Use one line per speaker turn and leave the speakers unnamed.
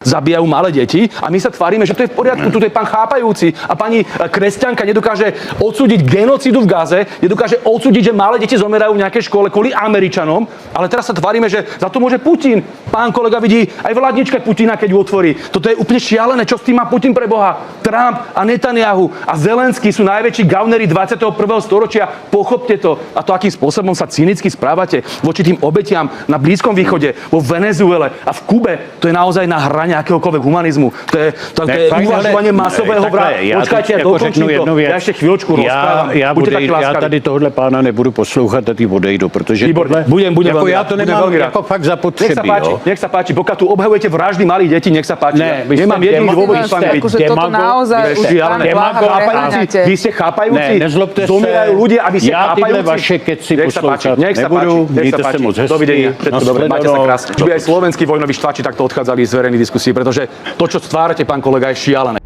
zabíjajú malé deti a my sa tvárime, že to je v poriadku. Tu je pán chápajúci a pani kresťanka nedokáže odsúdiť genocídu v Gaze, nedokáže odsúdiť, že malé deti zomerajú v nejakej škole kvôli Američanom, ale teraz sa tvárime, že za to môže Putin. Pán kolega vidí aj v ladničke Putina, keď ju otvorí. Toto je úplne šialené. Čo s tým má Putin pre Boha? Trump a Netanyahu a Zelenský sú najväčší gaunery 21. storočia. Pochopte to. A to, akým spôsobom sa cynicky správate voči tým obetiam na Blízkom východe, vo Venezuele a v Kube, to je naozaj na hrane akéhokoľvek humanizmu. To je uvažovanie masového vraha. Počkajte, ja dokončím to. Ja ešte chvíľočku rozprávam.
Já tady tohle pána nebudu poslouchat a ty odejdu, protože
Výborné. Budem
jako
veľmi
já
rád.
to
Budem
nemám
veľmi rád.
jako fakt zapotřebí.
Nech sa páči, pokiaľ tu obhajujete vraždy malých detí, nech sa páči.
Ne, vy
Nemám
ste
jediný dôvod ich s vami byť.
Akože toto naozaj už pán Bláha preháňate.
Vy ste chápajúci?
Ne, nezlobte se.
Zomierajú ľudia, aby ste
Já tyhle
chápajúci?
vaše keci
Nech sa páči,
poslouchat
nech sa
nebudu.
páči, nech sa
Mějte se
páči.
moc hezky.
Dovidenia, všetko dobre, majte sa krásne. Čo by aj slovenskí vojnoví štváči takto odchádzali z verejných diskusí, pretože to, čo stvárate, pán kolega, je šialené.